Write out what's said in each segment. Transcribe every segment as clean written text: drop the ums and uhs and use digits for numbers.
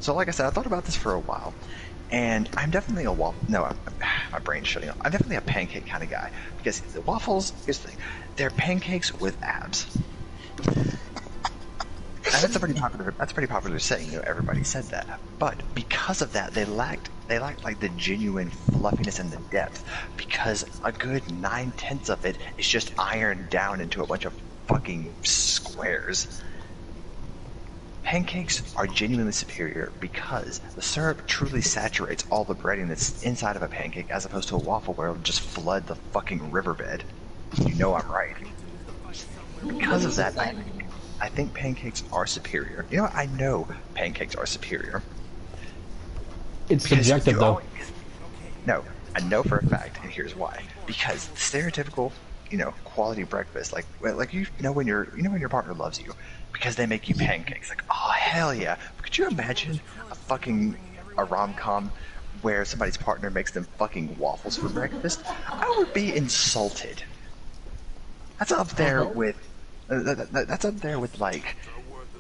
So like I said, I thought about this for a while, and I'm definitely a waffle. No, my brain's shutting off. I'm definitely a pancake kind of guy because the waffles. Here's the thing: they're pancakes with abs. And that's a pretty popular. That's a pretty popular saying. Everybody said that. But because of that, they lacked like the genuine fluffiness and the depth. Because a good 9/10 of it is just ironed down into a bunch of fucking squares. Pancakes are genuinely superior because the syrup truly saturates all the breading that's inside of a pancake, as opposed to a waffle where it'll just flood the fucking riverbed. You know I'm right. Because of that, I think pancakes are superior. You know what? I know pancakes are superior. It's subjective, though. No, I know for a fact, and here's why. Because stereotypical, quality breakfast, like when your partner loves you, because they make you pancakes. Like, oh hell yeah! Could you imagine a rom-com where somebody's partner makes them fucking waffles for breakfast? I would be insulted. That's up there with. That's up there with like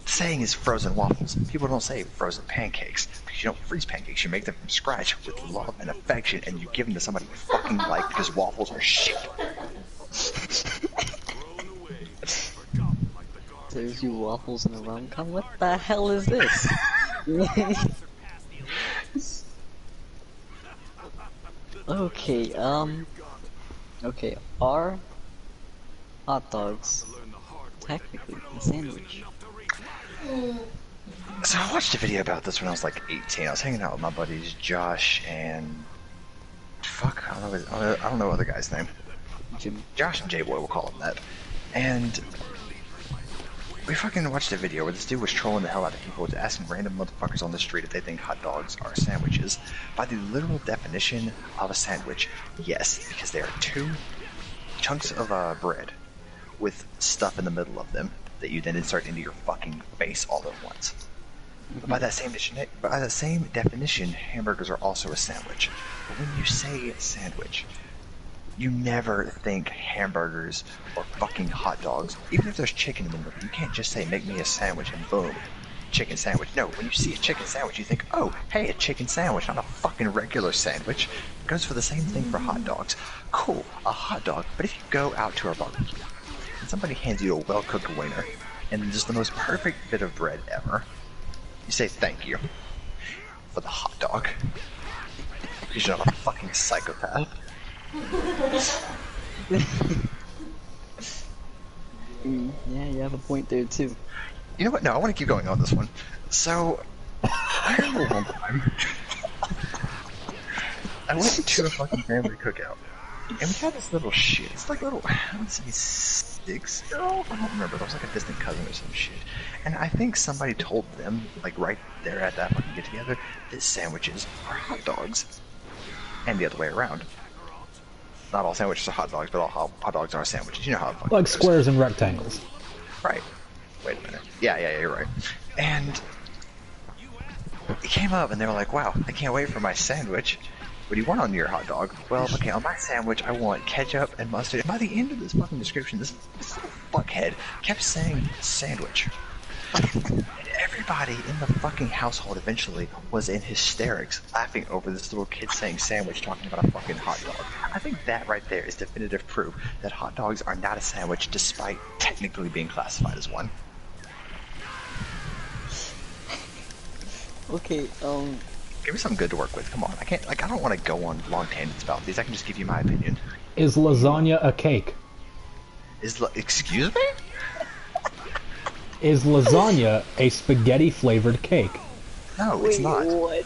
saying is frozen waffles. People don't say frozen pancakes because you don't freeze pancakes. You make them from scratch with love and affection, and you give them to somebody you fucking like because waffles are shit. Serves you waffles in a rom-com? What the hell is this? Okay, okay, are hot dogs technically a sandwich? So I watched a video about this when I was like 18. I was hanging out with my buddies Josh and I don't know the other guy's name. Jim. Josh and J-Boy, we'll call him that. And we fucking watched a video where this dude was trolling the hell out of people, just asking random motherfuckers on the street if they think hot dogs are sandwiches. By the literal definition of a sandwich, yes, because they are two chunks of bread with stuff in the middle of them that you then insert into your fucking face all at once. But by that same definition, hamburgers are also a sandwich. But when you say sandwich, you never think hamburgers or fucking hot dogs. Even if there's chicken in the middle, you can't just say, make me a sandwich and boom, chicken sandwich. No, when you see a chicken sandwich, you think, oh, hey, a chicken sandwich, not a fucking regular sandwich. It goes for the same thing for hot dogs. Cool, a hot dog, but if you go out to a barbecue and somebody hands you a well-cooked wiener and just the most perfect bit of bread ever, you say thank you for the hot dog. Because you're not a fucking psychopath. Yeah, you have a point there too. You know what? No, I want to keep going on this one. So, I remember one time, I went to a fucking family cookout, and we had this little shit. It's like little, I would say 6-year-old? I don't remember. It was like a distant cousin or some shit. And I think somebody told them, like right there at that fucking get-together, that sandwiches are hot dogs. And the other way around. Not all sandwiches are hot dogs, but all hot dogs are sandwiches. You know how it fucking like goes. squares and rectangles. Right. Wait a minute. Yeah, you're right. And it came up, and they were like, wow, I can't wait for my sandwich. What do you want on your hot dog? Well, okay, on my sandwich, I want ketchup and mustard. And by the end of this fucking description, this little fuckhead kept saying sandwich. And everybody in the fucking household eventually was in hysterics, laughing over this little kid saying sandwich, talking about a fucking hot dog. I think that right there is definitive proof that hot dogs are not a sandwich, despite technically being classified as one. Okay, Give me something good to work with. Come on, I don't want to go on long tangents about these. I can just give you my opinion. Is lasagna a cake? Excuse me? Is lasagna a spaghetti-flavored cake? No, it's not. What?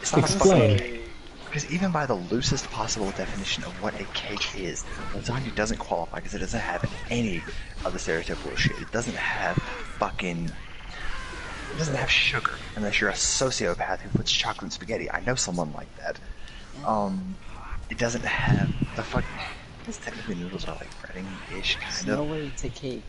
It's not Explain. a fucking cake. Because even by the loosest possible definition of what a cake is, lasagna doesn't qualify because it doesn't have any of the stereotypical shit. It doesn't have fucking... It doesn't have sugar, unless you're a sociopath who puts chocolate in spaghetti. I know someone like that. It doesn't have the fucking... I guess technically noodles are like breading-ish, kind No of. way it's a cake.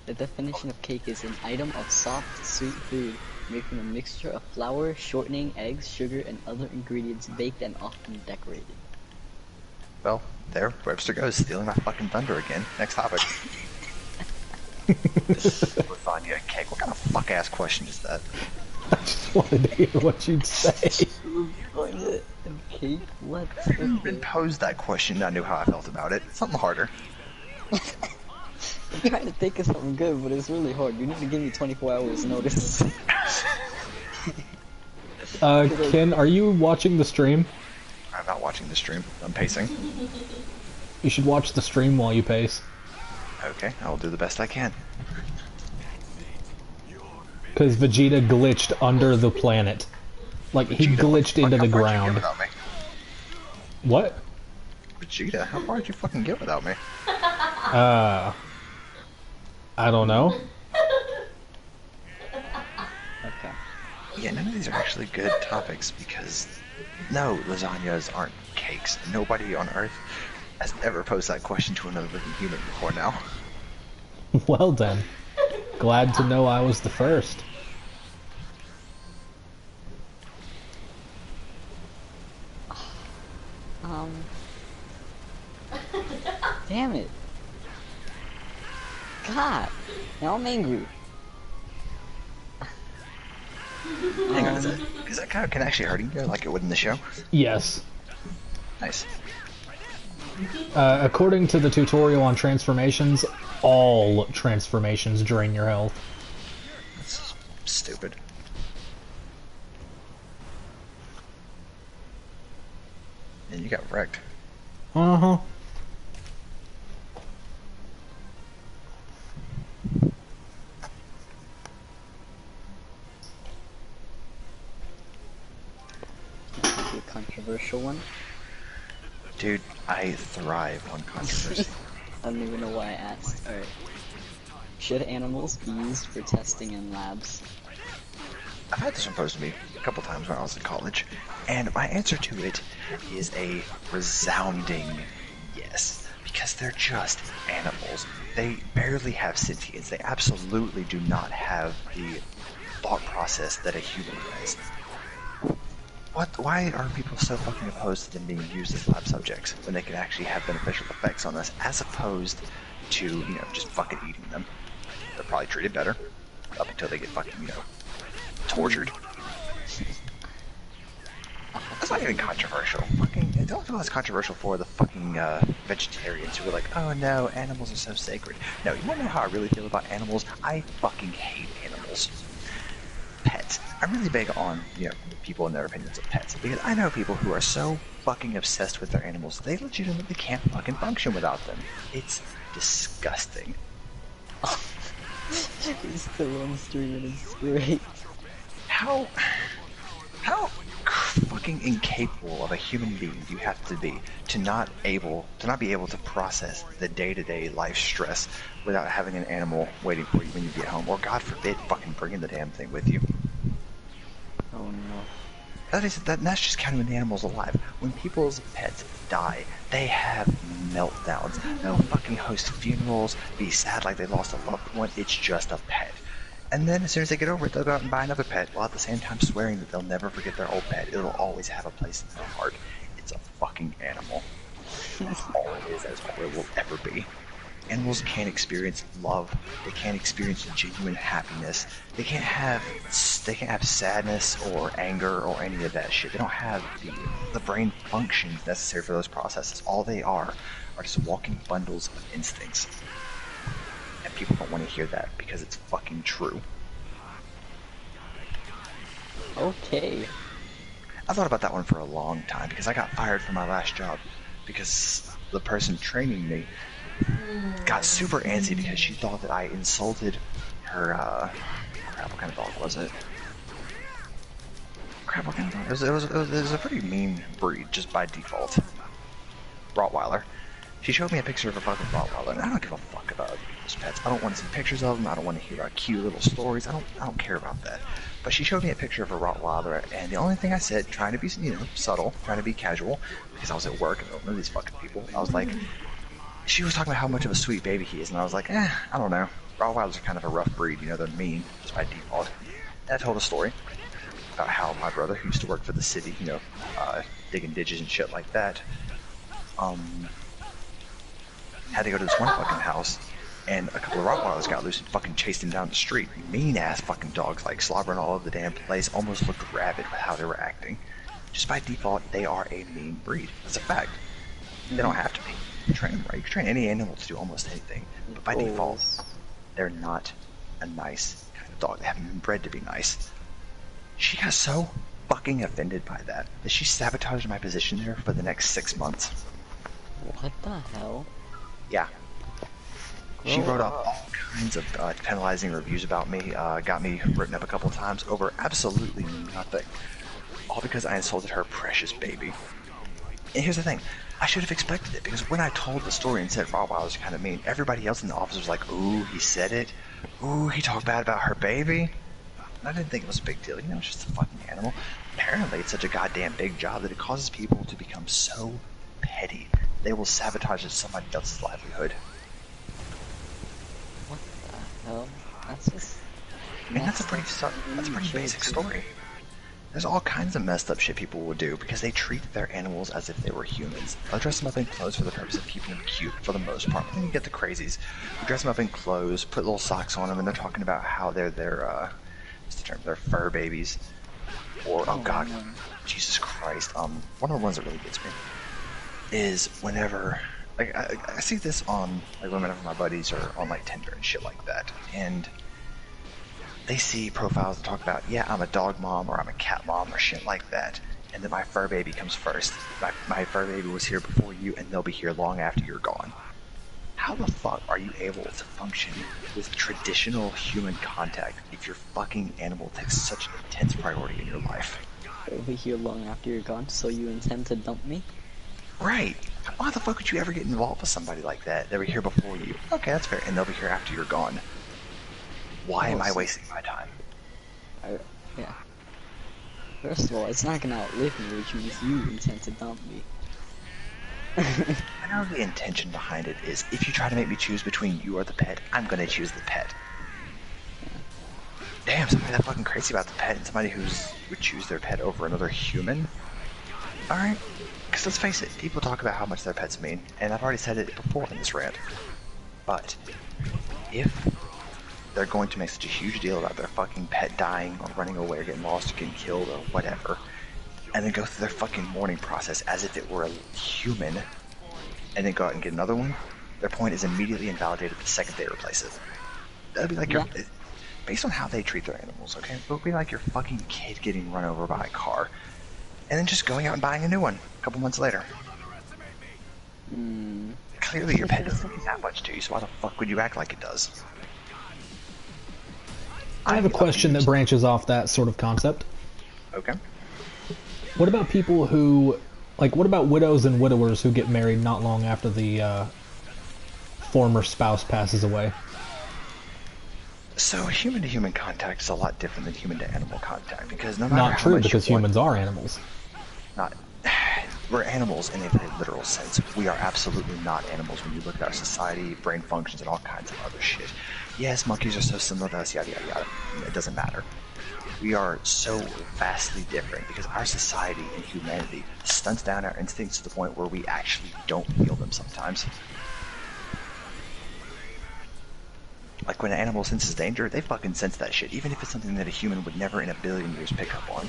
The definition of cake is an item of soft, sweet food made from a mixture of flour, shortening, eggs, sugar, and other ingredients baked and often decorated. Well, there, Webster goes, stealing my fucking thunder again. Next topic. Lasagna a cake. What kind of fuck ass question is that? I just wanted to hear what you'd say. Lasagna and cake? What? If you've been Okay. posed that question, I knew how I felt about it. Something harder. I'm trying to think of something good, but it's really hard. You need to give me 24 hours notice. Ken, are you watching the stream? I'm not watching the stream. I'm pacing. You should watch the stream while you pace. Okay, I will do the best I can. Because Vegeta glitched under the planet. Like, he Vegeta, glitched into the how far did you ground. get without me? What? Vegeta, how far did you fucking get without me? I don't know. Okay. Yeah, none of these are actually good topics because no, lasagnas aren't cakes. Nobody on Earth has ever posed that question to another living human before now. Well then. Glad to know I was the first. Damn it. God. Now I'm angry. Hang on, is that kind of can actually hurting you like it would in the show? Yes. Nice. According to the tutorial on transformations, all transformations drain your health. That's stupid. And you got wrecked. Uh-huh. A controversial one. Dude, I thrive on controversy. I don't even know why I asked. Alright. Should animals be used for testing in labs? I've had this one posed to me a couple times when I was in college, and my answer to it is a resounding yes. Because they're just animals. They barely have sentience. They absolutely do not have the thought process that a human has. Why are people so fucking opposed to them being used as lab subjects when they can actually have beneficial effects on us as opposed to, you know, just fucking eating them? They're probably treated better up until they get fucking, you know, tortured. That's not even controversial. Fucking, the only thing that's controversial for the fucking vegetarians who are like, oh no, animals are so sacred. No, you wanna know how I really feel about animals? I fucking hate animals. Pets. I'm really big on, you know, people and their opinions of pets because I know people who are so fucking obsessed with their animals they legitimately can't fucking function without them. It's disgusting. He's still on stream and it's great. How fucking incapable of a human being do you have to be to not be able to process the day-to-day life stress without having an animal waiting for you when you get home, or God forbid, fucking bringing the damn thing with you? Oh no. That's just counting the animals alive. When people's pets die, they have meltdowns. They'll fucking host funerals, be sad like they lost a loved one. It's just a pet. And then as soon as they get over it, they'll go out and buy another pet, while at the same time swearing that they'll never forget their old pet. It'll always have a place in their heart. It's a fucking animal. That's all it is. That's all it will ever be. Animals can't experience love. They can't experience genuine happiness. They can't have sadness or anger or any of that shit. They don't have the brain functions necessary for those processes. All they are just walking bundles of instincts. And people don't want to hear that because it's fucking true. Okay. I thought about that one for a long time because I got fired from my last job because the person training me got super antsy because she thought that I insulted her, crap, what kind of dog was it? Crap, what kind of dog? It was a pretty mean breed, just by default. Rottweiler. She showed me a picture of a fucking Rottweiler, and I don't give a fuck about those pets. I don't want to see pictures of them, I don't want to hear about cute little stories, I don't care about that. But she showed me a picture of a Rottweiler, and the only thing I said, trying to be, you know, subtle, trying to be casual, because I was at work and I don't know these fucking people, I was like, she was talking about how much of a sweet baby he is, and I was like, I don't know. Rottweilers are kind of a rough breed, you know, they're mean, just by default. And I told a story about how my brother, who used to work for the city, you know, digging ditches and shit like that, had to go to this one fucking house and a couple of Rottweilers got loose and fucking chased him down the street. Mean ass fucking dogs, like slobbering all over the damn place, almost looked rabid with how they were acting. Just by default, they are a mean breed. That's a fact. They don't have to be. You train them right. You can train any animal to do almost anything, but by default, they're not a nice kind of dog. They haven't been bred to be nice. She got so fucking offended by that she sabotaged my position there for the next 6 months. What the hell? Yeah. She wrote up all kinds of penalizing reviews about me, got me written up a couple times over absolutely nothing. All because I insulted her precious baby. And here's the thing, I should have expected it, because when I told the story and said Rottweilers are kind of mean, everybody else in the office was like, ooh, he said it. Ooh, he talked bad about her baby. And I didn't think it was a big deal, you know, it's just a fucking animal. Apparently it's such a goddamn big job that it causes people to become so petty, they will sabotage somebody else's livelihood. What the hell? That's just... I mean, that's a pretty basic story. There's all kinds of messed up shit people will do because they treat their animals as if they were humans. They'll dress them up in clothes for the purpose of keeping them cute for the most part. But then you get the crazies who dress them up in clothes, put little socks on them, and they're talking about how they're what's the term? They're fur babies. Or, oh god, Jesus Christ. One of the ones that really gets me is whenever, like, I see this on, like, whenever my buddies are on, like, Tinder and shit like that, and they see profiles that talk about, yeah, I'm a dog mom or I'm a cat mom or shit like that, and then my fur baby comes first. My fur baby was here before you, and they'll be here long after you're gone. How the fuck are you able to function with traditional human contact if your fucking animal takes such an intense priority in your life? They'll be here long after you're gone, so you intend to dump me? Right. Why the fuck would you ever get involved with somebody like that? They were here before you. Okay, that's fair. And they'll be here after you're gone. Why am I wasting my time? Yeah. First of all, it's not gonna outlive me, which means you intend to dump me. I know the intention behind it is, if you try to make me choose between you or the pet, I'm gonna choose the pet. Damn, somebody that fucking crazy about the pet and somebody would choose their pet over another human? Alright, because let's face it, people talk about how much their pets mean, and I've already said it before in this rant. But, if they're going to make such a huge deal about their fucking pet dying or running away or getting lost or getting killed or whatever, and then go through their fucking mourning process as if it were a human, and then go out and get another one, their point is immediately invalidated the second they replace it. That'd be like based on how they treat their animals, okay? It would be like your fucking kid getting run over by a car, and then just going out and buying a new one a couple months later. Clearly your pet doesn't mean that much to you, so why the fuck would you act like it does? I have a question that branches off that sort of concept. Okay. What about people who, like, what about widows and widowers who get married not long after the former spouse passes away? So human-to-human contact is a lot different than human-to-animal contact, because no matter Not how true, much because humans are animals. We're animals in a very literal sense. We are absolutely not animals when you look at our society, brain functions, and all kinds of other shit. Yes, monkeys are so similar to us, yada yada yada. It doesn't matter. We are so vastly different because our society and humanity stunts down our instincts to the point where we actually don't feel them sometimes. Like when an animal senses danger, they fucking sense that shit, even if it's something that a human would never in a billion years pick up on.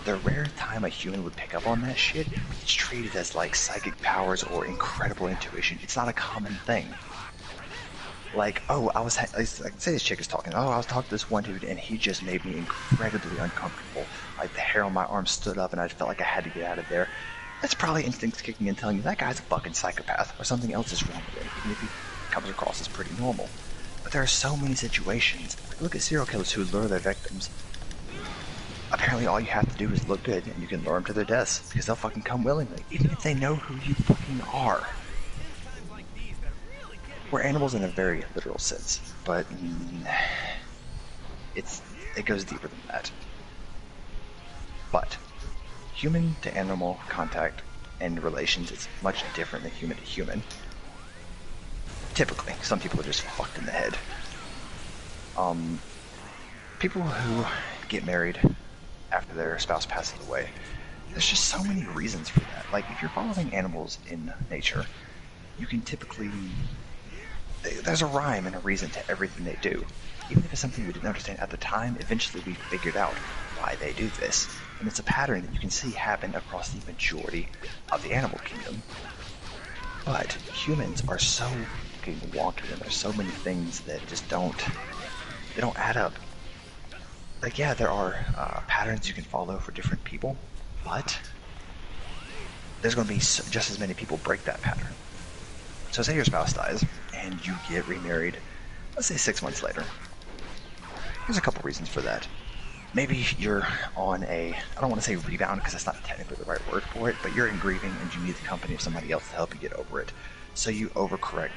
The rare time a human would pick up on that shit, it's treated as like psychic powers or incredible intuition. It's not a common thing. Like, oh, like, say this chick is talking, oh, I was talking to this one dude and he just made me incredibly uncomfortable. Like the hair on my arm stood up and I felt like I had to get out of there. That's probably instincts kicking in telling you that guy's a fucking psychopath or something else is wrong with him, even if he comes across as pretty normal. But there are so many situations. Look at serial killers who lure their victims. Apparently all you have to do is look good and you can lure them to their deaths because they'll fucking come willingly, even if they know who you fucking are. We're animals in a very literal sense, but it goes deeper than that. But human to animal contact and relations is much different than human to human. Typically, some people are just fucked in the head. People who get married after their spouse passes away, there's just so many reasons for that. Like, if you're following animals in nature, you can typically there's a rhyme and a reason to everything they do. Even if it's something we didn't understand at the time, eventually we figured out why they do this. And it's a pattern that you can see happen across the majority of the animal kingdom. But humans are so fucking wonky, and there's so many things that just don't add up. Like, yeah, there are patterns you can follow for different people, but there's going to be just as many people break that pattern. So say your spouse dies, and you get remarried, let's say 6 months later. There's a couple reasons for that. Maybe you're on I don't want to say rebound because that's not technically the right word for it, but you're in grieving and you need the company of somebody else to help you get over it. So you overcorrect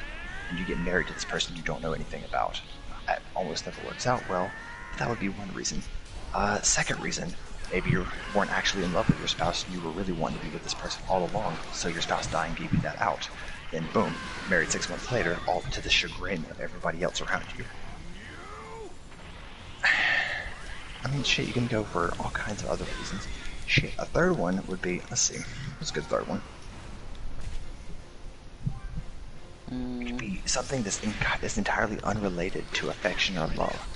and you get married to this person you don't know anything about. That almost never works out well, but that would be one reason. Second reason, maybe you weren't actually in love with your spouse and you were really wanting to be with this person all along, so your spouse dying gave you that out. Then boom, married 6 months later, all to the chagrin of everybody else around you. I mean, shit, you can go for all kinds of other reasons. Shit, a third one would be, let's see, what's a good third one? It could be something that's entirely unrelated to affection or love.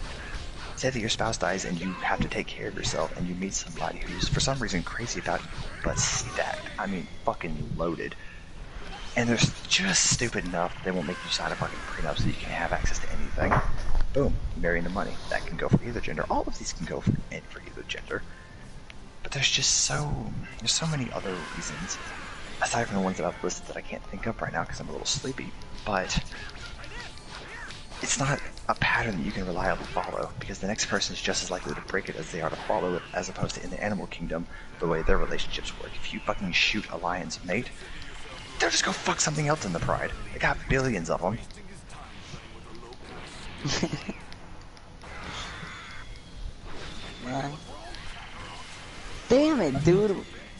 Say that your spouse dies and you have to take care of yourself and you meet somebody who's for some reason crazy about you, but stacked, I mean fucking loaded. And they're just stupid enough they won't make you sign a fucking prenup so you can have access to anything. Boom, marrying the money. That can go for either gender. All of these can go for either gender. But there's so many other reasons, aside from the ones that I've listed that I can't think of right now because I'm a little sleepy. But it's not a pattern that you can reliably follow, because the next person is just as likely to break it as they are to follow it, as opposed to in the animal kingdom, the way their relationships work. If you fucking shoot a lion's mate, they'll just go fuck something else in the pride. They got billions of them. Damn it, dude.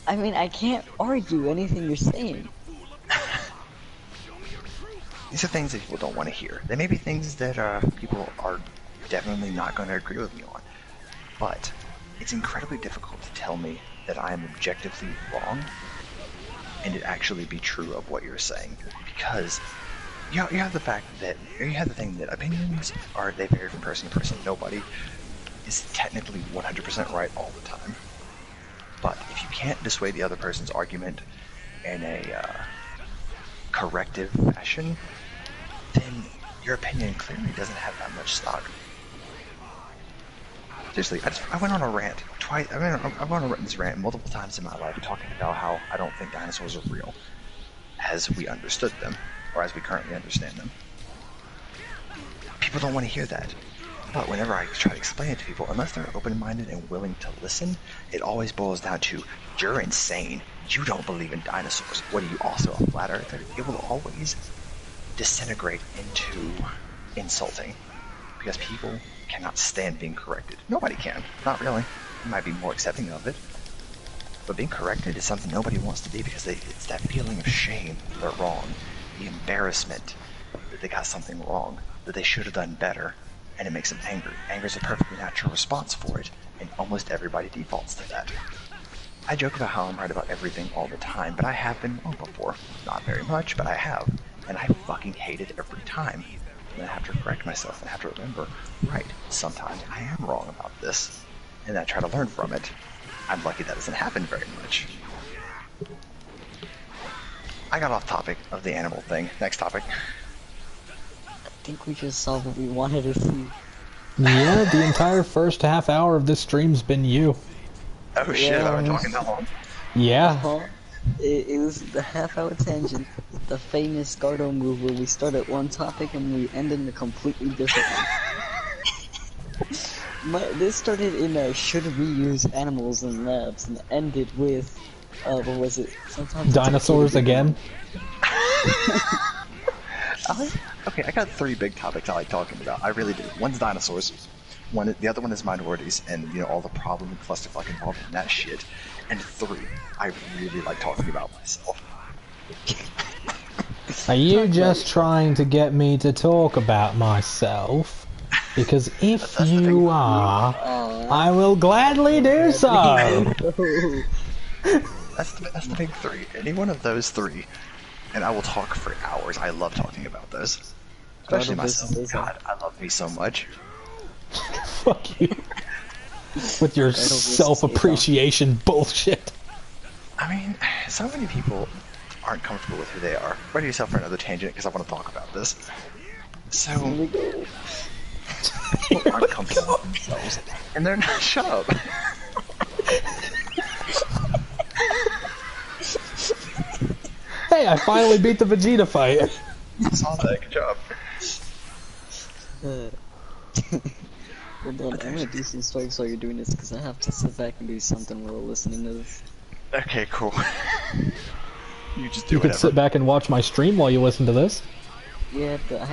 I mean, I can't argue anything you're saying. These are things that people don't want to hear. They may be things that people are definitely not going to agree with me on. But it's incredibly difficult to tell me that I am objectively wrong and it actually be true of what you're saying. Because you have the thing that opinions they vary from person to person. Nobody is technically 100% right all the time. But if you can't dissuade the other person's argument in a corrective fashion, then your opinion clearly doesn't have that much stock. Seriously, I went on a rant twice. I've gone on this rant multiple times in my life talking about how I don't think dinosaurs are real as we understood them, or as we currently understand them. People don't want to hear that. But whenever I try to explain it to people, unless they're open-minded and willing to listen, it always boils down to, you're insane. You don't believe in dinosaurs. What are you, also a flat earther? It will always disintegrate into insulting. Because people cannot stand being corrected. Nobody can. Not really. You might be more accepting of it. But being corrected is something nobody wants to be, because it's that feeling of shame that they're wrong. The embarrassment that they got something wrong. That they should have done better. And it makes them angry. Anger is a perfectly natural response for it, and almost everybody defaults to that. I joke about how I'm right about everything all the time, but I have been wrong before. Not very much, but I have. And I fucking hate it every time. And I have to correct myself, and I have to remember, right, sometimes I am wrong about this. And I try to learn from it. I'm lucky that doesn't happen very much. I got off topic of the animal thing. Next topic. I think we just saw what we wanted to see. Yeah, the entire first half hour of this stream's been you. Oh shit, I've been talking that long. Yeah. It was the half-hour tangent, the famous Gardo move where we start at one topic and we end in a completely different one. This started in should we use animals in labs and ended with, what was it? Sometimes Dinosaurs again? Okay, I got 3 big topics I like talking about. I really do. One's dinosaurs. The other one is minorities, and all the problem and clusterfuck involved in that shit. And 3, I really like talking about myself. Are you just trying to get me to talk about myself? Because if you are, I will gladly do so. That's the big 3. Any one of those 3, and I will talk for hours. I love talking about those. Especially Regardless, myself. there's a God, I love me so much. Fuck you. With your self-appreciation bullshit. I mean, so many people aren't comfortable with who they are. Ready yourself for another tangent because I want to talk about this. So, Here we go. people aren't comfortable with themselves, and they're not. Shut up. Hey, I finally beat the Vegeta fight. I saw that. Good job. Hold on, I'm gonna do some strikes while you're doing this because I have to sit back and do something while listening to this. Okay, cool. You just do You could whatever. sit back and watch my stream while you listen to this. Yeah, but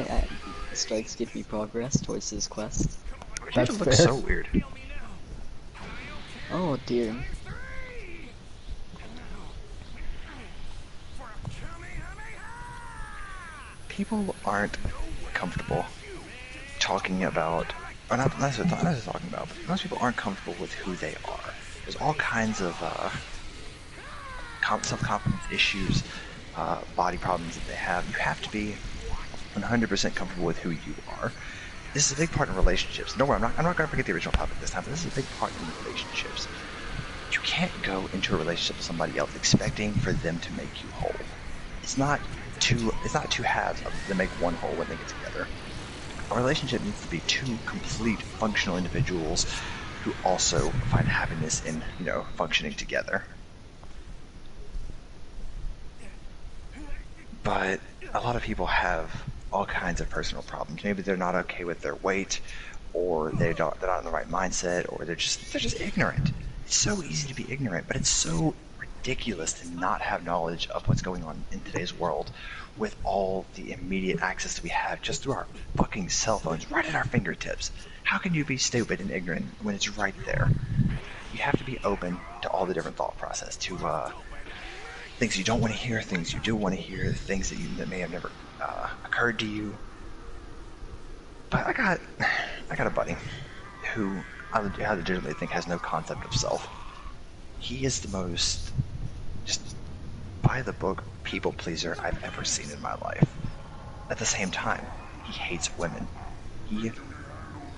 the strikes give me progress towards this quest. Which That's just looks fair. so weird. Oh dear. People aren't comfortable talking about, or not necessarily talking about, but most people aren't comfortable with who they are. There's all kinds of self-confidence issues, body problems that they have. You have to be 100% comfortable with who you are. This is a big part in relationships. No, I'm not going to forget the original topic this time, but this is a big part in relationships. You can't go into a relationship with somebody else expecting for them to make you whole. It's not two halves that make one whole when they get together. A relationship needs to be two complete functional individuals who also find happiness in, functioning together. But a lot of people have all kinds of personal problems. Maybe they're not okay with their weight, or they're not in the right mindset, or they're just ignorant. It's so easy to be ignorant, but it's so ridiculous to not have knowledge of what's going on in today's world with all the immediate access that we have just through our fucking cell phones right at our fingertips. How can you be stupid and ignorant when it's right there? You have to be open to all the different thought process, to things you don't want to hear, things you do want to hear, things that may have never occurred to you. But I got a buddy who I legitimately think has no concept of self. He is the most just by the book people pleaser I've ever seen in my life. At the same time, he hates women. He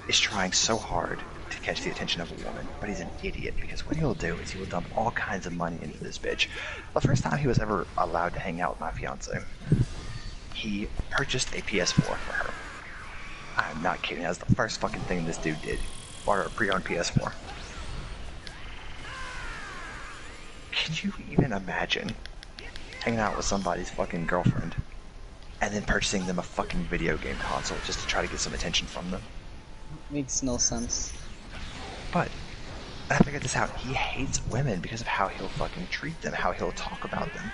is trying so hard to catch the attention of a woman, but he's an idiot because what he'll do is he will dump all kinds of money into this bitch. The first time he was ever allowed to hang out with my fiance, he purchased a PS4 for her. I'm not kidding, that's the first fucking thing this dude did. Bought her a pre-owned PS4. Can you even imagine hanging out with somebody's fucking girlfriend and then purchasing them a fucking video game console just to try to get some attention from them? Makes no sense. But I figured this out. He hates women because of how he'll fucking treat them, how he'll talk about them.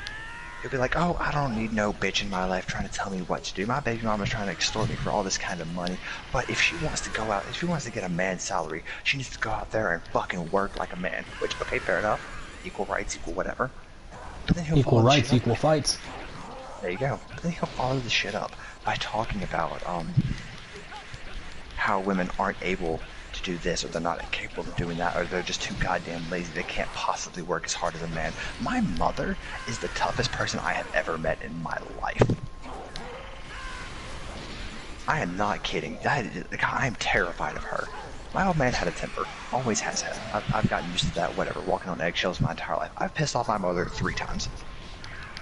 He'll be like, oh, I don't need no bitch in my life trying to tell me what to do. My baby mama's trying to extort me for all this kind of money. But if she wants to go out, if she wants to get a man's salary, she needs to go out there and fucking work like a man. Which, okay, fair enough. Equal rights, equal whatever. But then he'll Equal rights, equal fights. There you go. But then he'll follow the shit up by talking about how women aren't able to do this, or they're not capable of doing that, or they're just too goddamn lazy. They can't possibly work as hard as a man. My mother is the toughest person I have ever met in my life. I am not kidding. I am terrified of her. My old man had a temper. Always has had. I've gotten used to that, whatever, walking on eggshells my entire life. I've pissed off my mother 3 times.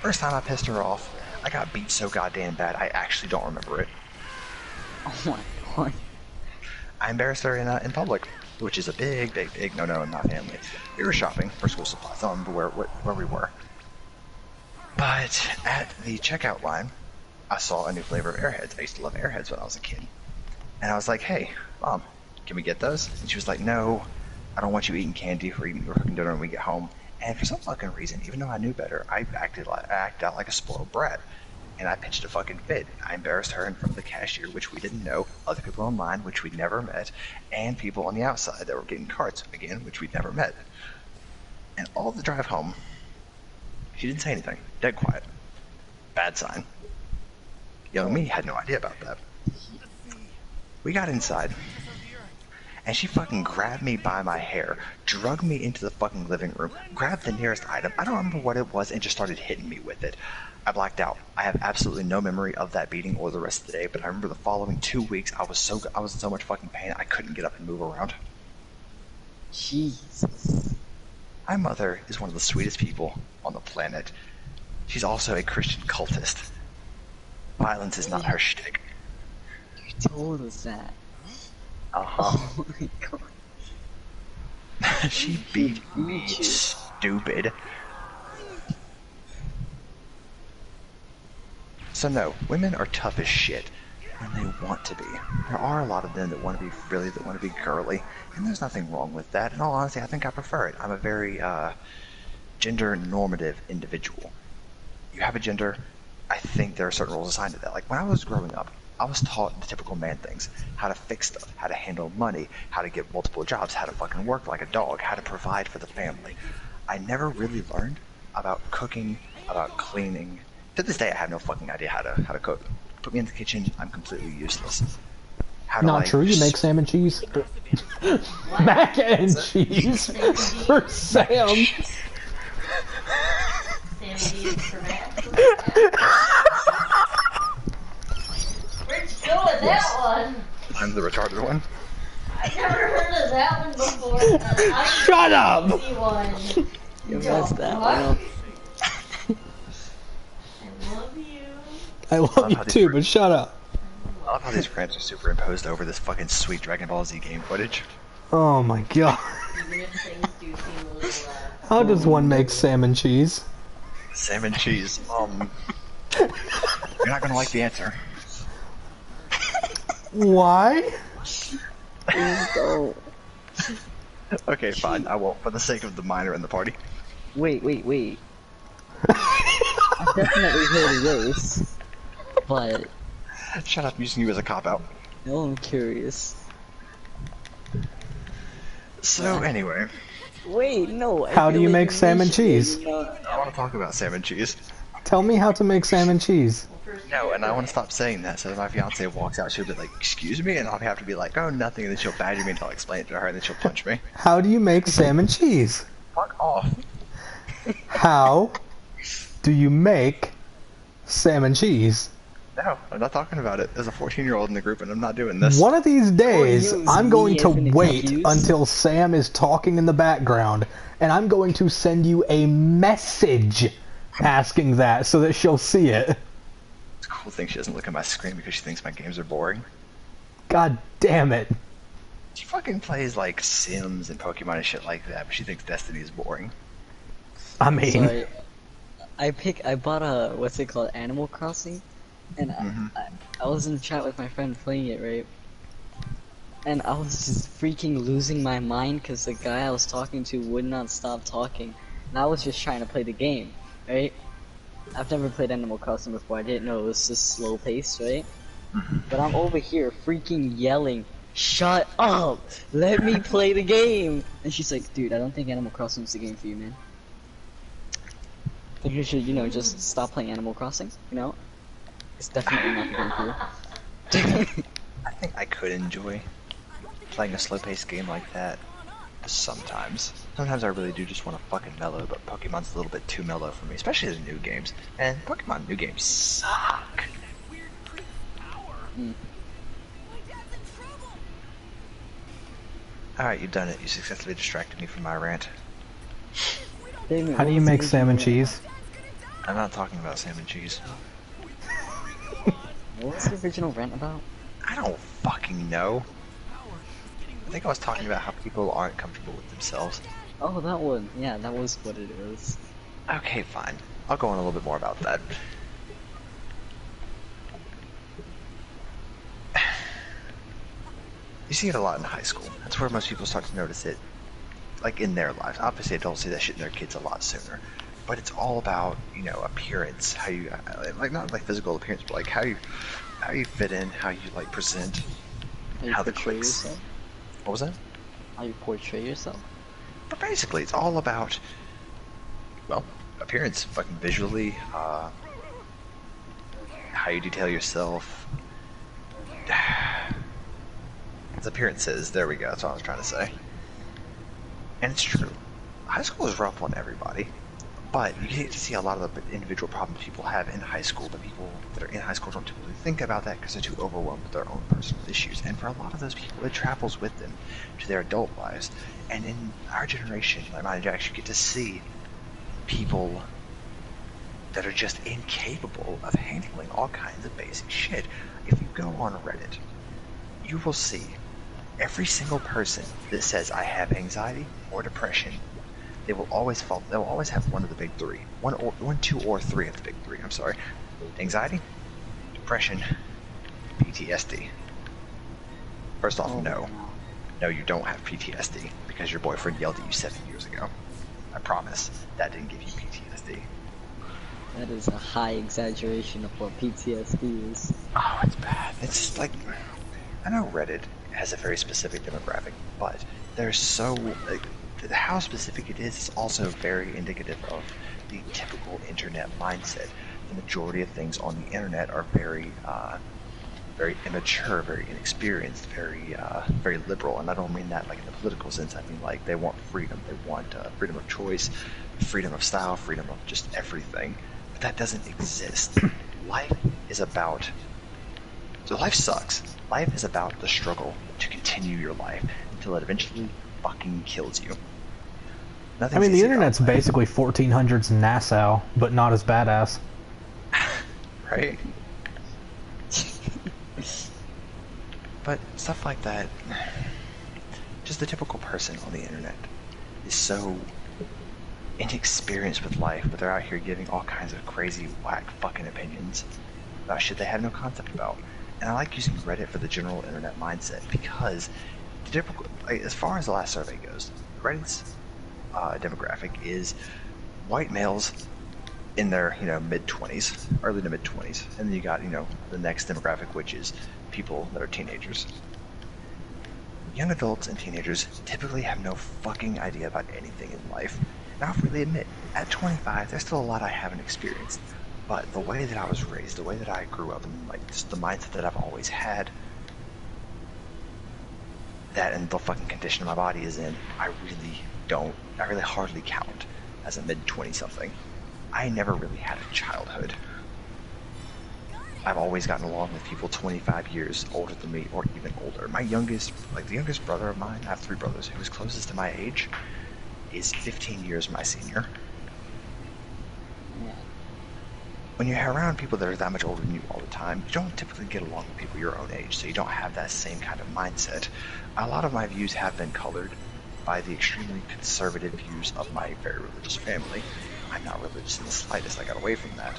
First time I pissed her off, I got beat so goddamn bad, I actually don't remember it. Oh my god. I embarrassed her in public, which is a big no in my family. We were shopping for school supplies. I don't remember where we were. But at the checkout line, I saw a new flavor of Airheads. I used to love Airheads when I was a kid. And I was like, hey, Mom, can we get those? And she was like, no, I don't want you eating candy or cooking dinner when we get home. And for some fucking reason, even though I knew better, I acted out like a spoiled brat. And I pitched a fucking fit. I embarrassed her in front of the cashier, which we didn't know, other people online, which we'd never met, and people on the outside that were getting carts, again, which we'd never met. And all the drive home, she didn't say anything. Dead quiet. Bad sign. Young me had no idea about that. We got inside, and she fucking grabbed me by my hair, drug me into the fucking living room, grabbed the nearest item, I don't remember what it was, and just started hitting me with it. I blacked out. I have absolutely no memory of that beating or the rest of the day, but I remember the following 2 weeks, I was in so much fucking pain, I couldn't get up and move around. Jesus. My mother is one of the sweetest people on the planet. She's also a Christian cultist. Violence is not her shtick. You told us that. Uh-huh. Oh my god. She beat me, stupid. So no, women are tough as shit when they want to be. There are a lot of them that want to be frilly, that want to be girly, and there's nothing wrong with that. In all honesty, I think I prefer it. I'm a very gender normative individual. You have a gender, I think there are certain rules assigned to that. Like when I was growing up, I was taught the typical man things. How to fix stuff, how to handle money, how to get multiple jobs, how to fucking work like a dog, how to provide for the family. I never really learned about cooking, about cleaning. To this day, I have no fucking idea how to cook. Put me in the kitchen, I'm completely useless. How to, Not like, true, you make Sam and cheese. Mac and cheese for Sam. Where'd you go with that one? I'm the retarded one. I've never heard of that one before. Shut up! One. You messed that What? one up. I love you. I love you too, but shut up. I love how these rants are superimposed over this fucking sweet Dragon Ball Z game footage. Oh my god. Even if things do seem a little, How does one make Sam and cheese? Sam and cheese. You're not gonna like the answer. Why? Please don't. Okay, fine. I won't, for the sake of the minor in the party. Wait. I've definitely heard of this, but Shut up, using you as a cop-out. now I'm curious. So, anyway, Wait, no. I How do feel you like make Sam and mentioned cheese? it, not- I want to talk about Sam and cheese. Tell me how to make Sam and cheese. No, and I want to stop saying that, so if my fiance walks out, she'll be like, excuse me, and I'll have to be like, oh, nothing, and then she'll badger me until I explain it to her, and then she'll punch me. How do you make Sam and cheese? Fuck off. How do you make Sam and cheese? No, I'm not talking about it. There's a 14-year-old in the group, and I'm not doing this. One of these days, use I'm me going to as an wait excuse? until Sam is talking in the background, and I'm going to send you a message asking that so that she'll see it. It's a cool thing she doesn't look at my screen because she thinks my games are boring. God damn it. She fucking plays, like, Sims and Pokemon and shit like that, but she thinks Destiny is boring. I mean, Sorry. I bought a, what's it called, Animal Crossing, and I was in the chat with my friend playing it, right? And I was just freaking losing my mind because the guy I was talking to would not stop talking, and I was just trying to play the game, right? I've never played Animal Crossing before, I didn't know it was just slow paced, right? But I'm over here freaking yelling, shut up! Let me play the game! And she's like, dude, I don't think Animal Crossing is the game for you, man. I think you should, you know, just stop playing Animal Crossing, you know? It's definitely not the game for you. I think I could enjoy playing a slow-paced game like that sometimes. Sometimes I really do just want to fucking mellow, but Pokemon's a little bit too mellow for me, especially the new games. And Pokemon new games suck. Alright, you've done it. You successfully distracted me from my rant. Damon, how do what you was the make Sam and original- cheese? I'm not talking about Sam and cheese. What was the original rant about? I don't fucking know. I think I was talking about how people aren't comfortable with themselves. Oh, that one. Yeah, that was what it was. Okay, fine. I'll go on a little bit more about that. You see it a lot in high school. That's where most people start to notice it, like, in their lives. Obviously, adults see that shit in their kids a lot sooner. But it's all about, you know, appearance. How you, like, not like physical appearance, but like how you fit in, how you, like, present, How you how the portray clicks. yourself? What was that? How you portray yourself? But basically, it's all about, well, appearance, fucking visually, how you detail yourself. It's appearances. There we go. That's what I was trying to say. And it's true. High school is rough on everybody, but you get to see a lot of the individual problems people have in high school. The people that are in high school don't typically think about that because they're too overwhelmed with their own personal issues. And for a lot of those people, it travels with them to their adult lives. And in our generation, like mine and Jack's, you get to see people that are just incapable of handling all kinds of basic shit. If you go on Reddit, you will see every single person that says I have anxiety or depression. They will always fall. They will always have one of the big three. One, two, or three of the big three. I'm sorry. Anxiety, depression, PTSD. First off, no, you don't have PTSD because your boyfriend yelled at you 7 years ago. I promise that didn't give you PTSD. That is a high exaggeration of what PTSD is. Oh, it's bad. It's just like, I know Reddit has a very specific demographic, but they're so, like, how specific it is also very indicative of the typical internet mindset. The majority of things on the internet are very immature, very inexperienced, very liberal, and I don't mean that like in the political sense. I mean like they want freedom. They want freedom of choice, freedom of style, freedom of just everything. But that doesn't exist. Life sucks. Life is about the struggle to continue your life until it eventually fucking kills you. I mean, the internet's basically 1400s Nassau, but not as badass. Right? But stuff like that, just the typical person on the internet is so inexperienced with life, but they're out here giving all kinds of crazy, whack fucking opinions about shit they have no concept about. And I like using Reddit for the general internet mindset because the typical, like, as far as the last survey goes, Reddit's demographic is white males in their mid-20s, early to mid-20s, and then you got the next demographic, which is people that are teenagers. Young adults and teenagers typically have no fucking idea about anything in life. And I'll freely admit, at 25, there's still a lot I haven't experienced. But the way that I was raised, the way that I grew up, and like just the mindset that I've always had, that and the fucking condition my body is in, I really hardly count as a mid-20 something. I never really had a childhood. I've always gotten along with people 25 years older than me, or even older. My youngest, the youngest brother of mine, I have 3 brothers, who is closest to my age, is 15 years my senior. When you're around people that are that much older than you all the time, you don't typically get along with people your own age, so you don't have that same kind of mindset. A lot of my views have been colored by the extremely conservative views of my very religious family. I'm not religious in the slightest. I got away from that.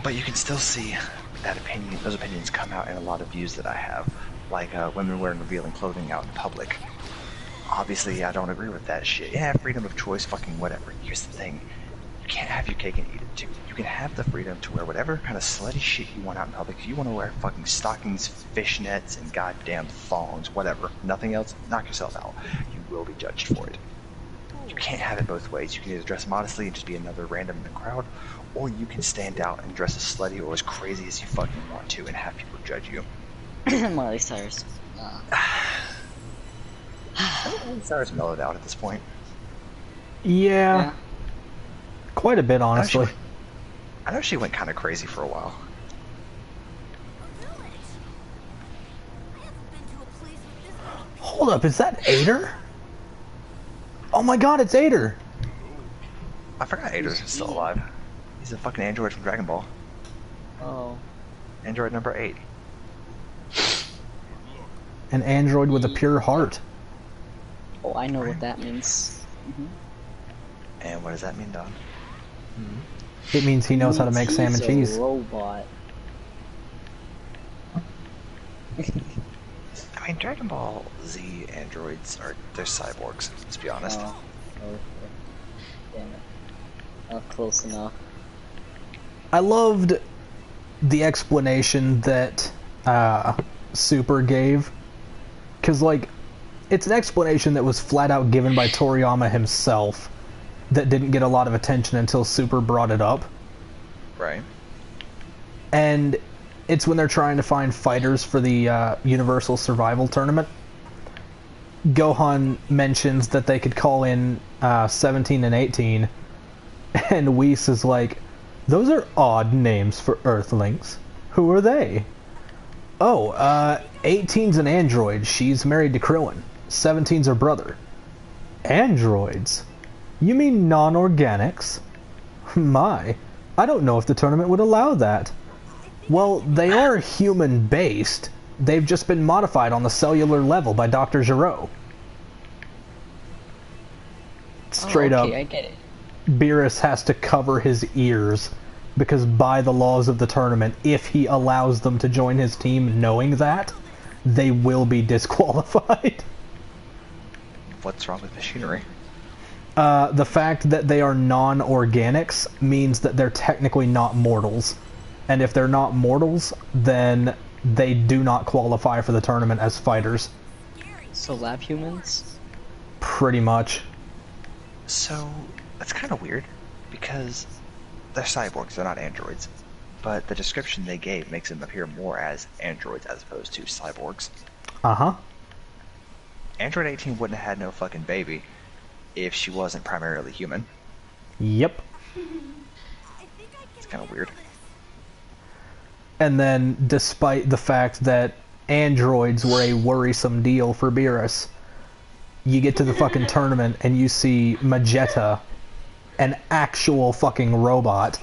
But you can still see those opinions come out in a lot of views that I have, like women wearing revealing clothing out in public. Obviously, I don't agree with that shit. Yeah, freedom of choice, fucking whatever. Here's the thing. You can't have your cake and eat it too. You can have the freedom to wear whatever kind of slutty shit you want out in public. If you want to wear fucking stockings, fishnets, and goddamn thongs, whatever, nothing else, knock yourself out. You will be judged for it. You can't have it both ways. You can either dress modestly and just be another random in the crowd, or you can stand out and dress as slutty or as crazy as you fucking want to and have people judge you. Miley Cyrus. Miley Cyrus mellowed out at this point. Yeah. Quite a bit, honestly. I know she went kind of crazy for a while. Hold up, is that Ader? Oh my god, it's Ader! I forgot Ader's still alive. He's a fucking android from Dragon Ball. Oh. Android number 8. An android with a pure heart. Oh, I know what that means. And what does that mean, Don? It means he knows how to make He's salmon cheese. a robot. I mean, Dragon Ball Z androids they're cyborgs, let's be honest. Oh, okay. Damn it. Not close enough. I loved the explanation that Super gave. Because, like, it's an explanation that was flat out given by Toriyama himself that didn't get a lot of attention until Super brought it up. Right. And It's when they're trying to find fighters for the Universal Survival Tournament. Gohan mentions that they could call in 17 and 18, and Whis is like, those are odd names for Earthlings. Who are they? Oh, 18's an android. She's married to Krillin. 17's her brother. Androids? You mean non-organics? My, I don't know if the tournament would allow that. Well, they are human-based. They've just been modified on the cellular level by Dr. Giraud. Straight up, I get it. Beerus has to cover his ears because by the laws of the tournament, if he allows them to join his team knowing that, they will be disqualified. What's wrong with machinery? The fact that they are non-organics means that they're technically not mortals. And if they're not mortals, then they do not qualify for the tournament as fighters. So lab humans? Pretty much. So, that's kind of weird, because they're cyborgs, they're not androids. But the description they gave makes them appear more as androids as opposed to cyborgs. Uh-huh. Android 18 wouldn't have had no fucking baby if she wasn't primarily human. Yep. It's kind of weird. And then, despite the fact that androids were a worrisome deal for Beerus, you get to the fucking tournament and you see Magetta, an actual fucking robot.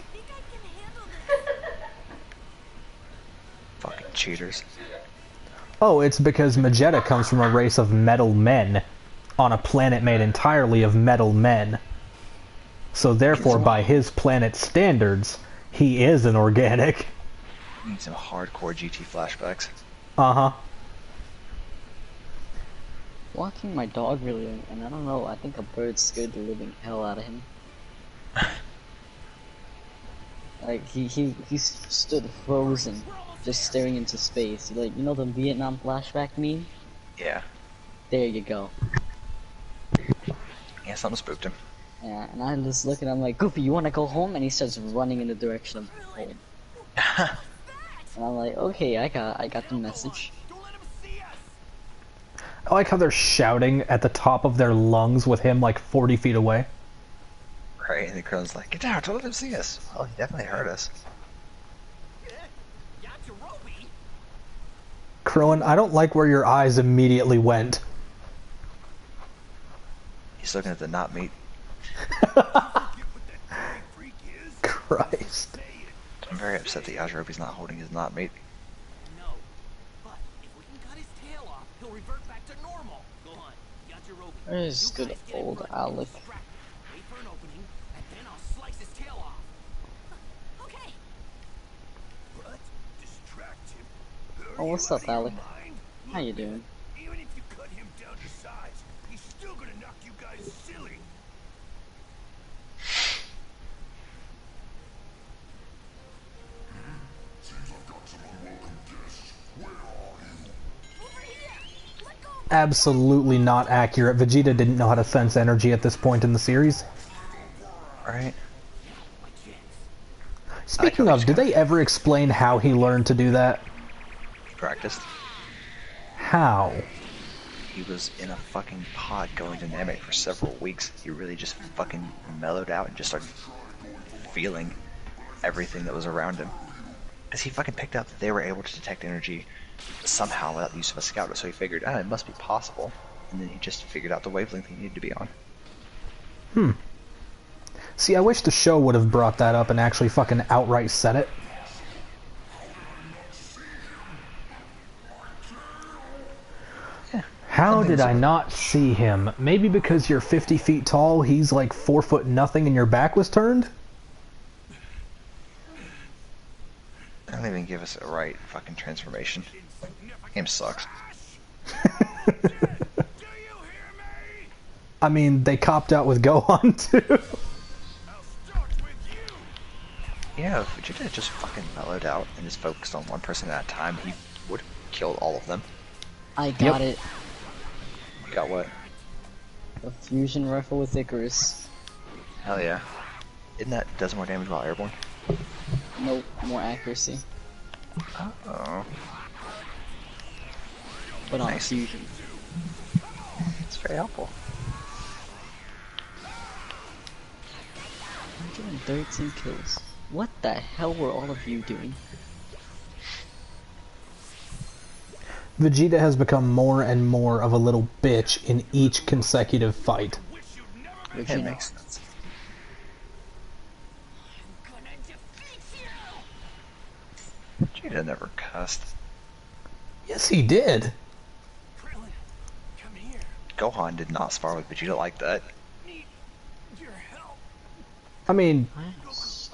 Fucking cheaters. Oh, it's because Magetta comes from a race of metal men on a planet made entirely of metal men. So therefore, by his planet's standards, he is an organic. Need some hardcore GT flashbacks. Uh-huh. Walking my dog really, and I don't know, I think a bird scared the living hell out of him. Like, he stood frozen, just staring into space. Like, you know the Vietnam flashback meme? Yeah. There you go. Yeah, something spooked him. Yeah, and I just look at him like, Goofy, you wanna go home? And he starts running in the direction of home. And I'm like, okay, I got the message. I like how they're shouting at the top of their lungs with him like 40 feet away. Right, and the Krillin's like, get down, don't let him see us. Well, he definitely heard us. Krillin, I don't like where your eyes immediately went. He's looking at the not meat. Christ. I'm very upset that Yajirobe's not holding his not meat. No, but if we can cut his tail off, he'll revert back to normal. Go on, Yajirobe. Where's good old Alec? Wait for an opening, and then I'll slice his tail off. Okay. But distract him. Oh, what's up, Alec? How you doing? Even if you cut him down to size, he's still gonna knock you guys silly. Absolutely not accurate. Vegeta didn't know how to sense energy at this point in the series. Right? Speaking of, did they ever explain how he learned to do that? He practiced. How? He was in a fucking pod going dynamic for several weeks. He really just fucking mellowed out and just started feeling everything that was around him. Because he fucking picked up that they were able to detect energy somehow without the use of a scouter, so he figured, it must be possible. And then he just figured out the wavelength he needed to be on. See, I wish the show would have brought that up and actually fucking outright said it. How did I not see him? Maybe because you're 50 feet tall, he's like 4 foot nothing and your back was turned? They don't even give us a right fucking transformation. Game sucks. I mean, they copped out with Gohan too. Yeah, if Vegeta had just fucking mellowed out and just focused on one person at a time, he would have killed all of them. I got it. You got what? A fusion rifle with Icarus. Hell yeah. Isn't that does more damage while airborne? Nope, more accuracy. Oh, But on nice. fusion. It's very helpful. 113 kills. What the hell were all of you doing? Vegeta has become more and more of a little bitch in each consecutive fight. It Vegeta. makes sense. Vegeta never cussed. Yes, he did. Krillin, come here. Gohan did not spar with Vegeta like that. Need your help. I mean,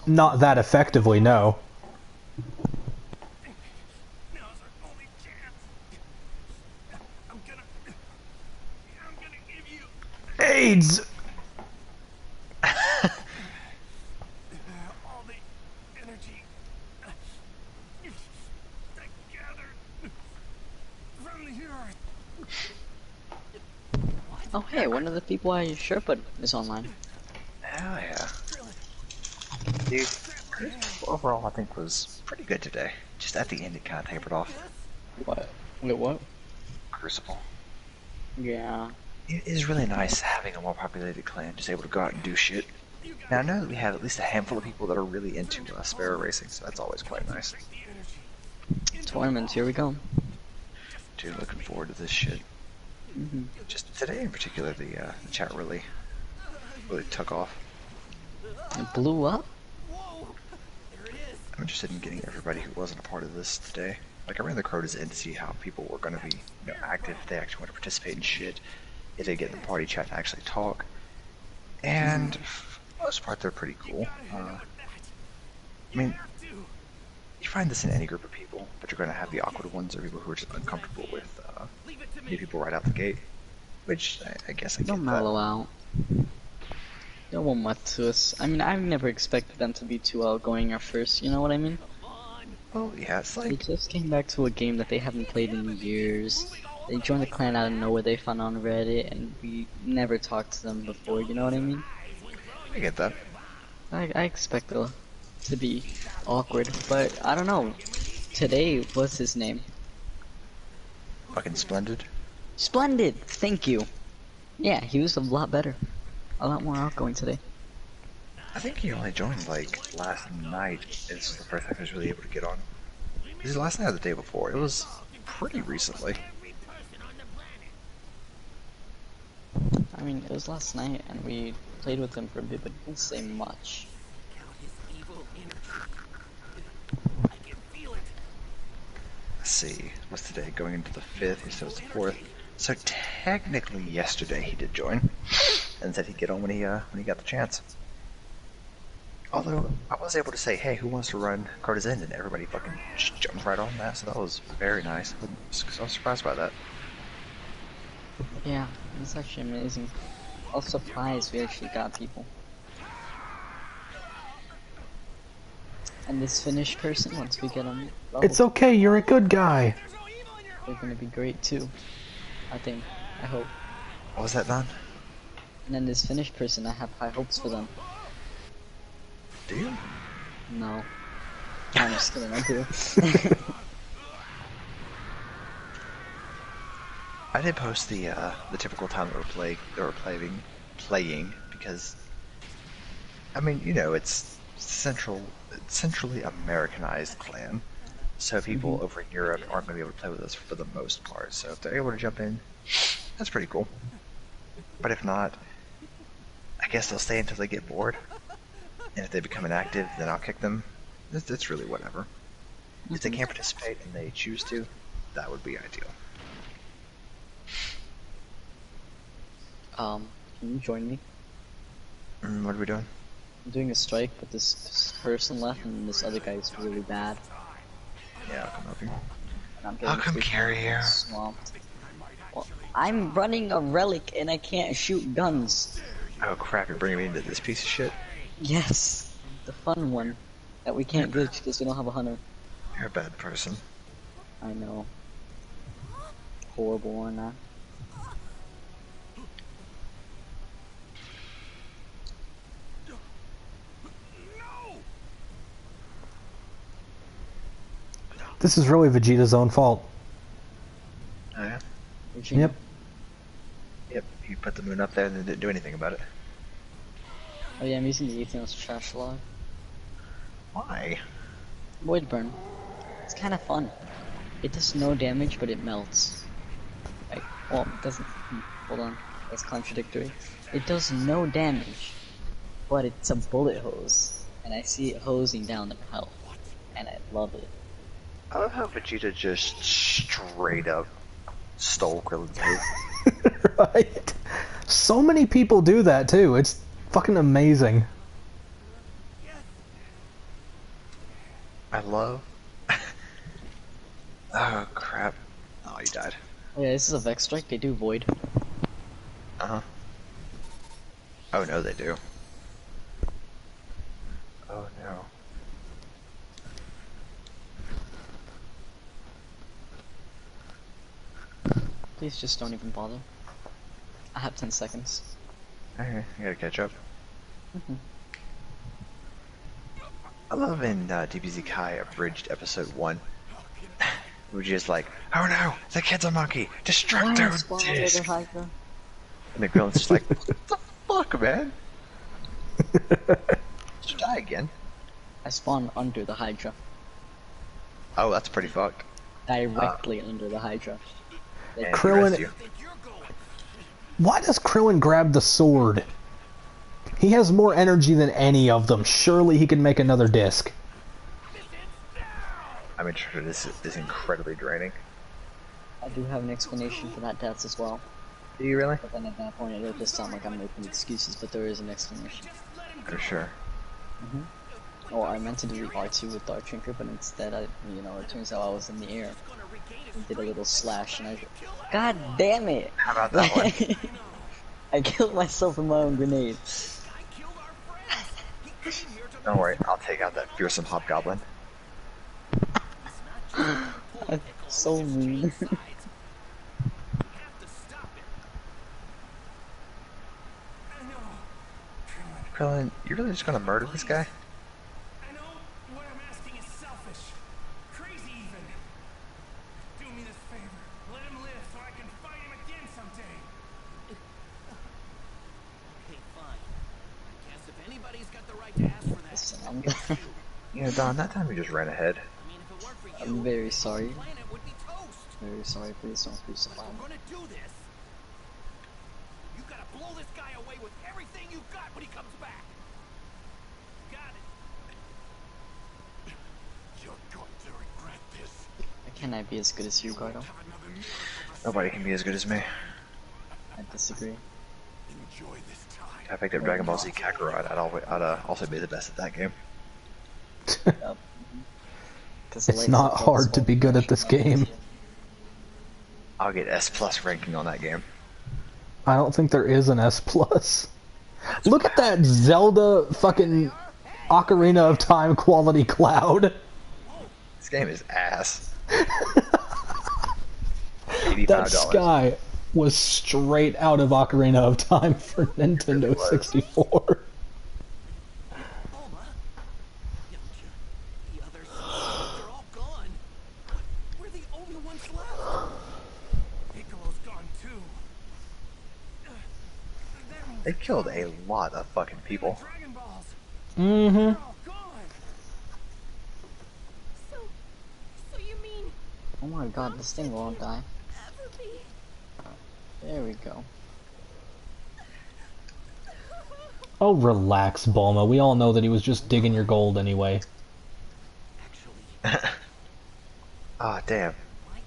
not that effectively, no. Now's our only chance. I'm gonna give you AIDS! all the energy I gathered from the earth. Oh hey, one of the people I Sherpa is online. Hell yeah. Dude, overall I think was pretty good today. Just at the end it kind of tapered off. What? Wait, what? Crucible. Yeah. It is really nice having a more populated clan just able to go out and do shit. Now I know that we have at least a handful of people that are really into sparrow racing, so that's always quite nice. Tournaments, here we go. Dude, looking forward to this shit. Hmm. Just today in particular, the chat really took off. It blew up? I'm interested in getting everybody who wasn't a part of this today. Like I ran the quotas in to see how people were going to be active, if they actually want to participate in shit, if they get in the party chat to actually talk. And for the most part, they're pretty cool. I mean, you find this in any group of people, but you're going to have the awkward ones or people who are just uncomfortable with new people right out the gate. Which I guess I They'll get mellow that. out. They won't much to us. I mean, I've never expected them to be too outgoing at first, you know what I mean? Well, yeah, it's They like just came back to a game that they haven't played in years. They joined the clan out of nowhere, they found on Reddit, and we never talked to them before, you know what I mean? I get that. I expect it to be awkward, but I don't know. Today, what's his name? Fucking splendid. Splendid! Thank you. Yeah, he was a lot better. A lot more outgoing today. I think he only joined like last night. It's the first time he was really able to get on. Because last night or the day before, it was pretty recently. I mean, it was last night, and we played with him for a bit, but he didn't say much. Let's see, what's today? Going into the 5th, he said it's the 4th. So technically yesterday he did join, and said he'd get on when he got the chance. Although, I was able to say, hey, who wants to run Carter's End? And everybody fucking just jumped right on that, so that was very nice. I was surprised by that. Yeah, it's actually amazing. I was surprised we actually got people. And this Finnish person, once we get them, It's okay, you're a good guy. they're gonna be great too. I think. I hope. What was that, Don? And then this Finnish person, I have high hopes for them. Do you? No. I'm just kidding, I do. I did post the typical time they were playing because I mean, it's centrally Americanized clan. So people over in Europe aren't going to be able to play with us for the most part. So if they're able to jump in, that's pretty cool. But if not, I guess they'll stay until they get bored. And if they become inactive, then I'll kick them. It's really whatever. If they can't participate and they choose to, that would be ideal. Can you join me? What are we doing? I'm doing a strike, but this person left, and this other guy's really bad. Yeah, I'll come help you. And I'm I'll getting come freaking carry you. swamped. Well, I'm running a relic, and I can't shoot guns. Oh crap, you're bringing me into this piece of shit? Yes, the fun one that we can't glitch because we don't have a hunter. You're a bad person. I know. Horrible or not. This is really Vegeta's own fault. Oh yeah. Regina. Yep. Yep. He put the moon up there and then didn't do anything about it. Oh yeah, I'm using the Athenos trash log. Why? Void burn. It's kind of fun. It does no damage, but it melts. Like, well, it doesn't. Hold on, that's contradictory. It does no damage, but it's a bullet hose, and I see it hosing down their health, and I love it. I love how Vegeta just straight up stole Krillin's move. Right? So many people do that too. It's fucking amazing. I love. Oh crap! Oh, he died. Oh yeah, this is a Vex Strike. They do Void. Uh huh. Oh no, they do. Oh no. Please just don't even bother. I have 10 seconds. Okay, I gotta catch up. Mhm. I love in DBZ Kai abridged episode 1. We're just like, oh no, the kid's a monkey! Destructo disc! Hydra? And the Krillin's just like, what the fuck, man? Did you die again? I spawn under the Hydra. Oh, that's pretty fucked. Directly under the Hydra. And he Krillin- rests you. Why does Krillin grab the sword? He has more energy than any of them. Surely he can make another disc. I mean, sure, this is incredibly draining. I do have an explanation for that death as well. Do you really? But then at that point it'll just sound like I'm making excuses, but there is an explanation. For sure. Oh, I meant to do R2 with Dark Trinker, but instead it turns out I was in the air. And did a little slash and God damn it! How about that one? I killed myself with my own grenade. Don't worry, I'll take out that fearsome hobgoblin. That's so mean. Krillin, you really just gonna murder this guy? I know what I'm asking is selfish. Crazy even. Do me this favor. Let him live so I can fight him again someday. Okay, fine. I guess if anybody's got the right to ask for that, Listen, You know, Don, that time you just ran ahead. I mean, if it weren't for you, I'm very sorry. the planet would be toast. Very sorry, please don't crucify If me. we're gonna do this, you gotta blow this guy away with everything you've got when he comes back. Got it. You're going to regret this. Why can't I be as good as you, Gardo? Nobody can be as good as me. I disagree. Enjoy this time. If I picked up Dragon Ball Z Kakarot, I'd also be the best at that game. Yep. 'Cause the It's lights not up hard to be good at this game. I'll get S+ ranking on that game. I don't think there is an S+. Look at that Zelda fucking Ocarina of Time quality cloud. This game is ass. That $85. sky was straight out of Ocarina of Time for Nintendo was. 64. Bulma? The others, they're all gone. But we're the only ones left. Piccolo's gone too. That They killed a lot of fucking people. Dragon Balls. Mm-hmm. They're all gone. So you mean Oh my god, this thing won't die. ever be? There we go. Oh, relax, Bulma. We all know that he was just digging your gold anyway. Actually, Ah, damn.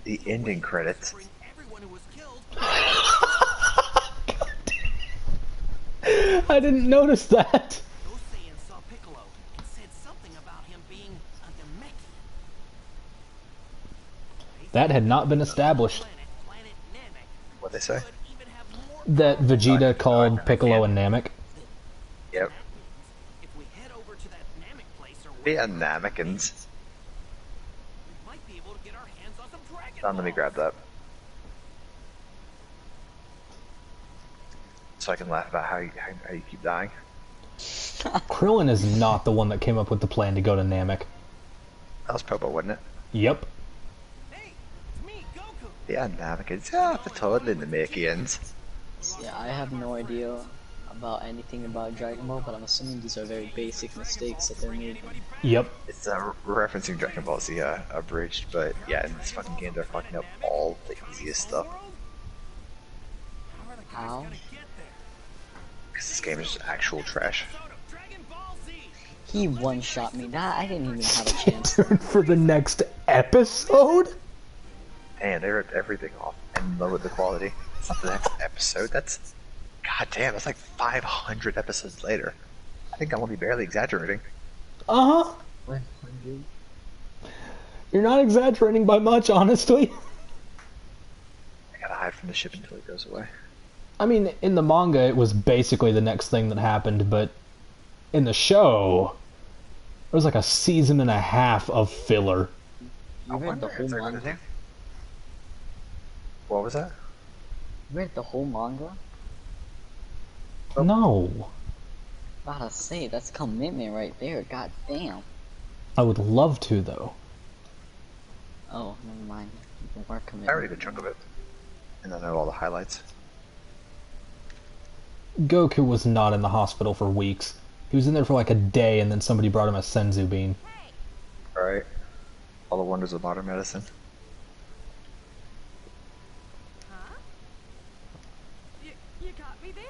The ending credits. bring everyone who was killed. I didn't notice that. Those Saiyans saw Piccolo and said something about him being a Namekian. That had not been established. Planet Namek. What'd they say? Could even have more That Vegeta called Piccolo and Namek. Yep. if we head over to that Namek place or The whatever, Namekins. we might be able to get our hands on some Dragon Don, let me Balls. grab that. So I can laugh about how you keep dying. Krillin is not the one that came up with the plan to go to Namek. That was Popo, wasn't it? Yep. Yeah, Namekins. Yeah, the totally in the Makians. Yeah, I have no idea about anything about Dragon Ball, but I'm assuming these are very basic mistakes that they're making. Yep. It's referencing Dragon Ball Z abridged, but yeah, in this fucking game they're fucking up all the easiest stuff. How? Because this game is just actual trash. He one-shot me. That I didn't even have a chance. For the next episode? And they ripped everything off and lowered the quality. It's not the next episode, that's... God damn, that's like 500 episodes later. I think I'm only barely exaggerating. Uh-huh. 100. You're not exaggerating by much, honestly. I gotta hide from the ship until it goes away. I mean, in the manga, it was basically the next thing that happened, but in the show, it was like a season and a half of filler. You read the whole manga? What was that? You read the whole manga? No. Gotta say, that's commitment right there. God damn. I would love to, though. Oh, never mind. Even more I commitment. already did a chunk of it. And I know all the highlights. Goku was not in the hospital for weeks. He was in there for like a day, and then somebody brought him a senzu bean. Alright. All the wonders of modern medicine. Huh? You got me there.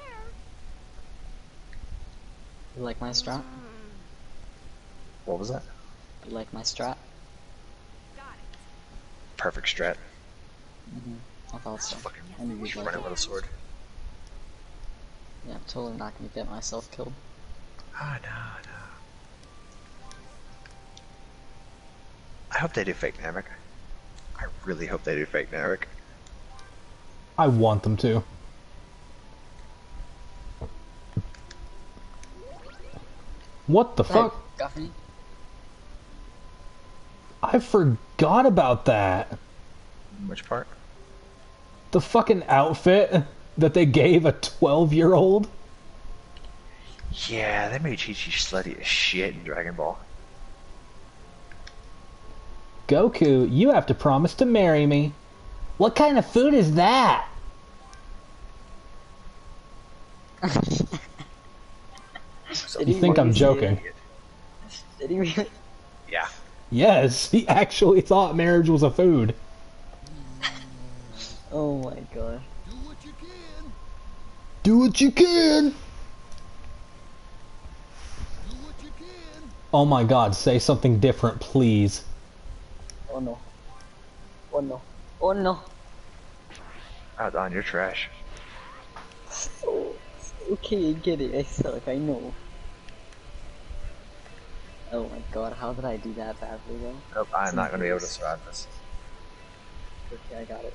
You like my strap? What was that? You like my strap? Got it. Perfect strat. I thought so. Fucking I knew you'd like run it. it with a sword. Yeah, I'm totally not gonna get myself killed. Ah, no. I hope they do fake Namek. I really hope they do fake Namek. I want them to. What the fuck? Guffy? I forgot about that. Which part? The fucking outfit that they gave a 12-year-old. Yeah, they made Chi-Chi slutty as shit in Dragon Ball. Goku, you have to promise to marry me. What kind of food is that? So You think I'm joking? Did he really? Yeah. Yes, he actually thought marriage was a food. Oh my god. Do what you can. Do what you can! Do what you can. Oh my god, say something different, please. Oh no. Oh no. Oh no. Oh, Don, you're trash. Oh, okay, I get it. I suck. I know. Oh my god, how did I do that badly though? Nope, I'm not gonna be able to survive this. Okay, I got it.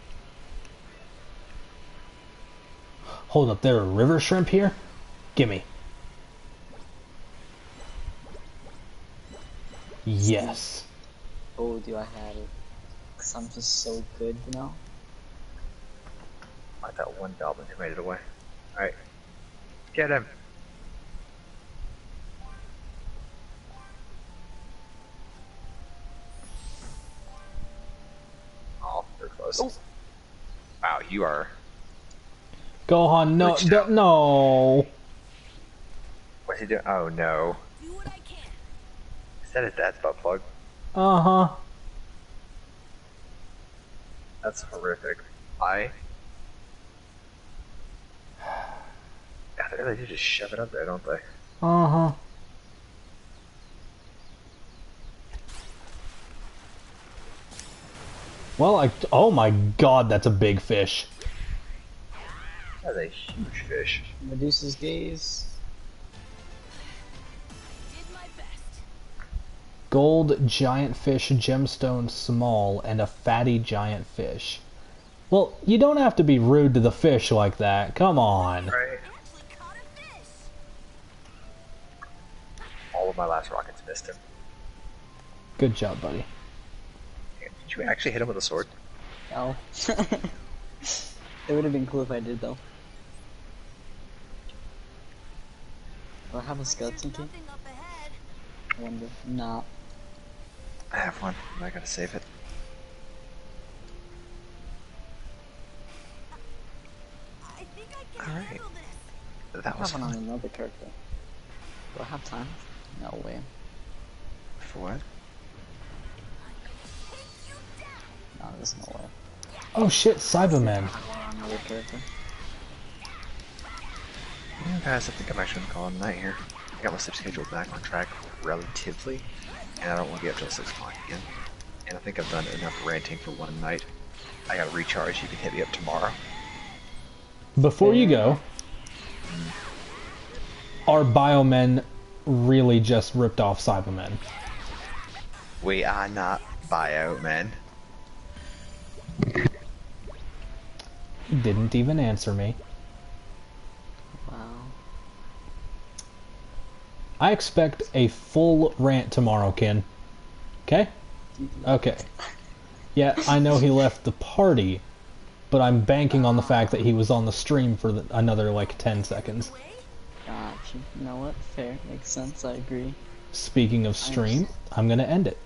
Hold up, there are river shrimp here? Gimme. Yes. Oh, do I have it? Cause I'm just so good, you know? Like that one goblin who made it away. Alright. Get him! Oh, they're close. Oh. Wow, you are... Gohan, no, Reached out. no. What's he doing? Oh no. Do what I can. Is that his dad's butt plug? Uh-huh. That's horrific. Yeah, they really do just shove it up there, don't they? Uh-huh. Well, oh my god, that's a big fish. That's a huge fish. Medusa's gaze. Did my best. Gold giant fish, gemstone small, and a fatty giant fish. Well, you don't have to be rude to the fish like that. Come on. Right. Actually caught a fish. All of my last rockets missed him. Good job, buddy. Did you actually hit him with a sword? No. It would have been cool if I did though. Do I have a skeleton key? Nothing up ahead. I wonder. Nah. I have one, but I gotta save it. Alright. That I'm was having on fun. another character. Do I have time? No way. For what? No, there's no way. Oh shit, Cyberman. Another character. Yeah, guys, I think I'm actually gonna call it a night here. I got my sleep schedule back on track relatively, and I don't want to get up till 6 o'clock again. And I think I've done enough ranting for one night. I gotta recharge. You can hit me up tomorrow. Before you go, our biomen really just ripped off Cybermen. We are not bio men. He didn't even answer me. Wow. I expect a full rant tomorrow, Ken. Okay? Okay. Yeah, I know he left the party, but I'm banking on the fact that he was on the stream for another, like, 10 seconds. Gotcha. You know what? Fair. Makes sense. I agree. Speaking of stream, I'm gonna end it.